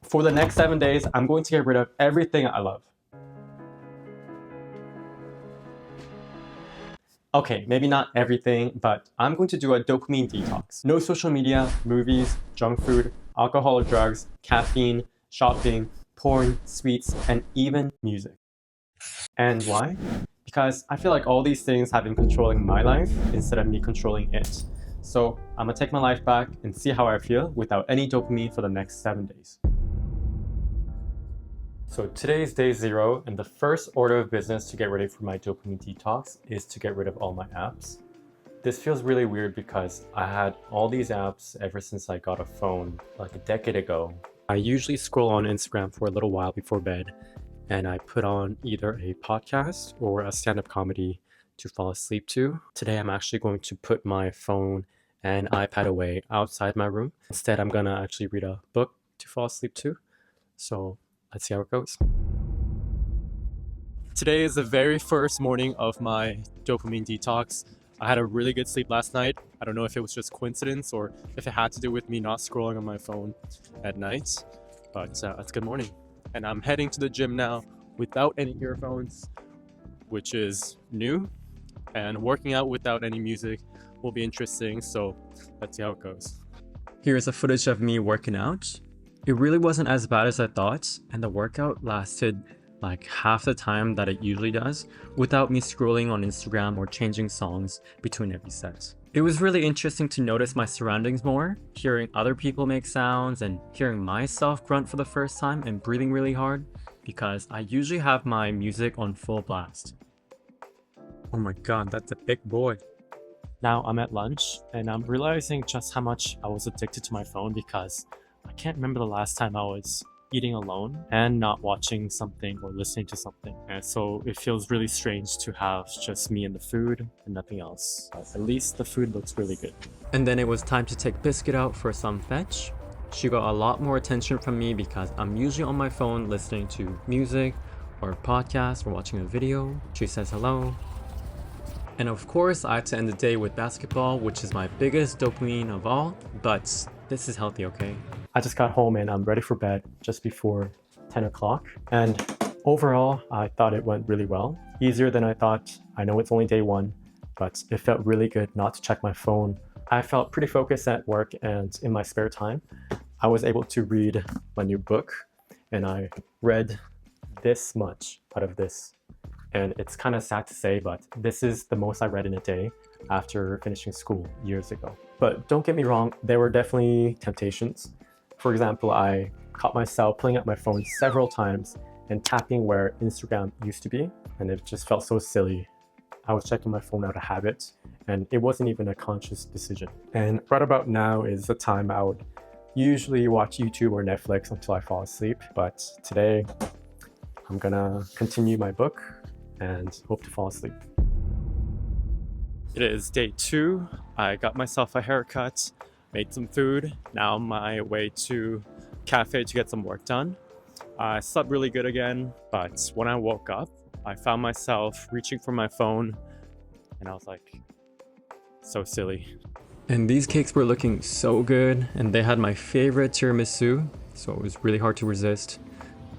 For the next 7 days, I'm going to get rid of everything I love. Okay, maybe not everything, but I'm going to do a dopamine detox. No social media, movies, junk food, alcohol or drugs, caffeine, shopping, porn, sweets, and even music. And why? Because I feel like all these things have been controlling my life instead of me controlling it. So I'm gonna take my life back and see how I feel without any dopamine for the next 7 days. So today is day 0, and the first order of business to get ready for my dopamine detox is to get rid of all my apps. This feels really weird because I had all these apps ever since I got a phone like a decade ago. I usually scroll on Instagram for a little while before bed, and I put on either a podcast or a stand-up comedy to fall asleep to. Today I'm actually going to put my phone and iPad away outside my room. Instead, I'm gonna actually read a book to fall asleep to. So let's see how it goes. Today is the very first morning of my dopamine detox. I had a really good sleep last night. I don't know if it was just coincidence or if it had to do with me not scrolling on my phone at night, but it's a good morning. And I'm heading to the gym now without any earphones, which is new, and working out without any music will be interesting, so let's see how it goes. Here's a footage of me working out. It really wasn't as bad as I thought, and the workout lasted like half the time that it usually does without me scrolling on Instagram or changing songs between every set. It was really interesting to notice my surroundings more, hearing other people make sounds and hearing myself grunt for the first time and breathing really hard, because I usually have my music on full blast. Oh my god, that's a big boy. Now I'm at lunch and I'm realizing just how much I was addicted to my phone because I can't remember the last time I was eating alone and not watching something or listening to something. And so it feels really strange to have just me and the food and nothing else. But at least the food looks really good. And then it was time to take Biscuit out for some fetch. She got a lot more attention from me because I'm usually on my phone listening to music or a podcast or watching a video. She says hello. And of course, I had to end the day with basketball, which is my biggest dopamine of all, but this is healthy, okay? I just got home and I'm ready for bed just before 10 o'clock. And overall, I thought it went really well. Easier than I thought. I know it's only day 1, but it felt really good not to check my phone. I felt pretty focused at work, and in my spare time, I was able to read my new book, and I read this much out of this. And it's kind of sad to say, but this is the most I read in a day after finishing school years ago. But don't get me wrong, there were definitely temptations. For example, I caught myself pulling out my phone several times and tapping where Instagram used to be, and it just felt so silly. I was checking my phone out of habit, and it wasn't even a conscious decision. And right about now is the time I would usually watch YouTube or Netflix until I fall asleep, but today I'm gonna continue my book and hope to fall asleep. It is day 2. I got myself a haircut, made some food. Now on my way to cafe to get some work done. I slept really good again, but when I woke up, I found myself reaching for my phone, and I was like, so silly. And these cakes were looking so good, and they had my favorite tiramisu, so it was really hard to resist.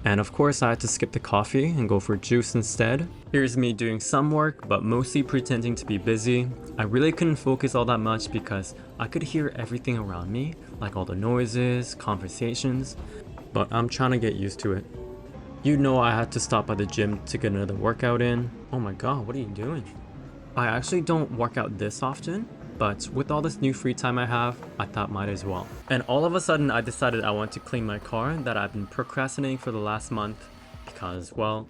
And of course, I had to skip the coffee and go for juice instead. Here's me doing some work, but mostly pretending to be busy. I really couldn't focus all that much because I could hear everything around me, like all the noises, conversations, but I'm trying to get used to it. You know, I had to stop by the gym to get another workout in. Oh my god, what are you doing? I actually don't work out this often, but with all this new free time I have, I thought might as well. And all of a sudden I decided I want to clean my car that I've been procrastinating for the last month because, well,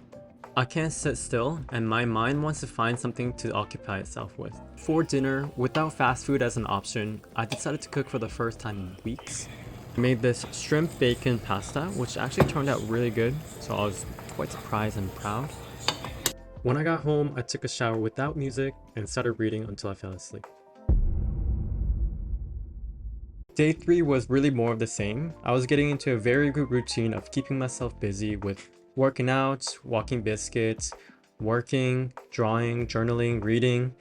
I can't sit still and my mind wants to find something to occupy itself with. For dinner, without fast food as an option, I decided to cook for the first time in weeks. I made this shrimp bacon pasta, which actually turned out really good, so I was quite surprised and proud. When I got home, I took a shower without music and started reading until I fell asleep. Day 3 was really more of the same. I was getting into a very good routine of keeping myself busy with working out, walking Biscuits, working, drawing, journaling, reading.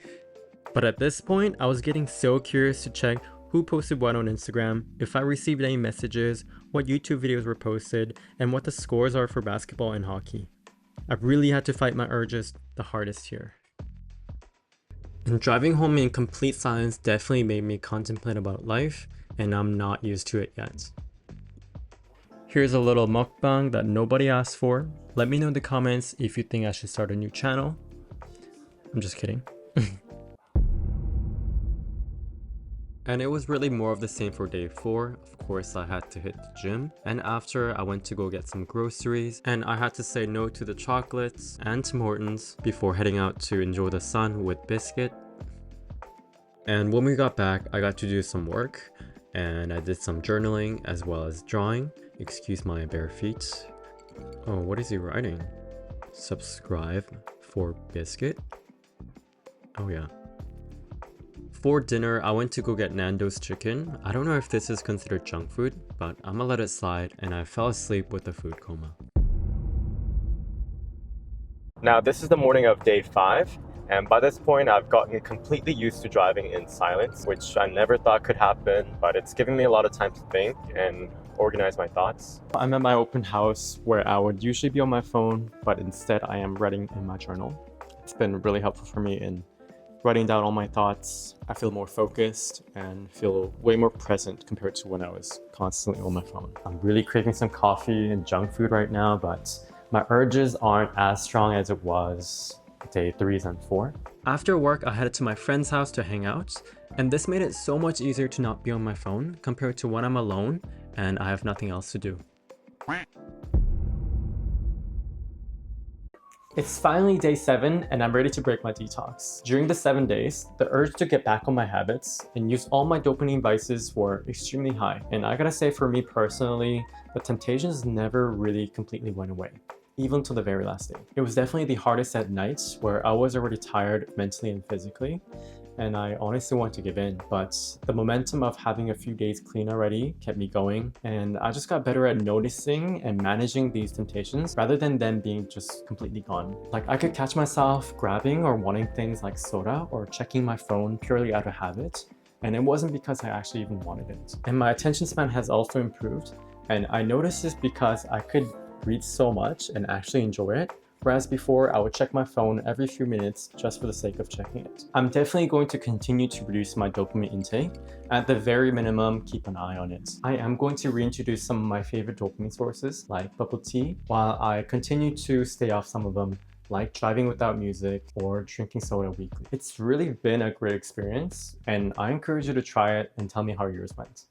But at this point, I was getting so curious to check who posted what on Instagram, if I received any messages, what YouTube videos were posted, and what the scores are for basketball and hockey. I really had to fight my urges the hardest here. And driving home in complete silence definitely made me contemplate about life, and I'm not used to it yet. Here's a little mukbang that nobody asked for. Let me know in the comments if you think I should start a new channel. I'm just kidding. And it was really more of the same for day 4. Of course, I had to hit the gym, and after I went to go get some groceries, and I had to say no to the chocolates and Tim Hortons before heading out to enjoy the sun with Biscuit. And when we got back, I got to do some work, and I did some journaling as well as drawing. Excuse my bare feet. Oh, what is he writing? Subscribe for Biscuit? Oh yeah. For dinner, I went to go get Nando's chicken. I don't know if this is considered junk food, but I'm gonna let it slide, and I fell asleep with a food coma. Now, this is the morning of day 5, and by this point, I've gotten completely used to driving in silence, which I never thought could happen, but it's giving me a lot of time to think and organize my thoughts. I'm at my open house where I would usually be on my phone, but instead I am writing in my journal. It's been really helpful for me in writing down all my thoughts. I feel more focused and feel way more present compared to when I was constantly on my phone. I'm really craving some coffee and junk food right now, but my urges aren't as strong as it was day 3 and 4. After work, I headed to my friend's house to hang out, and this made it so much easier to not be on my phone compared to when I'm alone and I have nothing else to do. It's finally day 7 and I'm ready to break my detox. During the 7 days, the urge to get back on my habits and use all my dopamine vices were extremely high. And I gotta say, for me personally, the temptations never really completely went away, even till the very last day. It was definitely the hardest at nights where I was already tired mentally and physically, and I honestly want to give in, but the momentum of having a few days clean already kept me going, and I just got better at noticing and managing these temptations rather than them being just completely gone. Like, I could catch myself grabbing or wanting things like soda or checking my phone purely out of habit, and it wasn't because I actually even wanted it. And my attention span has also improved, and I noticed this because I could read so much and actually enjoy it, whereas before I would check my phone every few minutes just for the sake of checking it. I'm definitely going to continue to reduce my dopamine intake. At the very minimum, keep an eye on it. I am going to reintroduce some of my favorite dopamine sources like bubble tea, while I continue to stay off some of them like driving without music or drinking soda weekly. It's really been a great experience, and I encourage you to try it and tell me how yours went.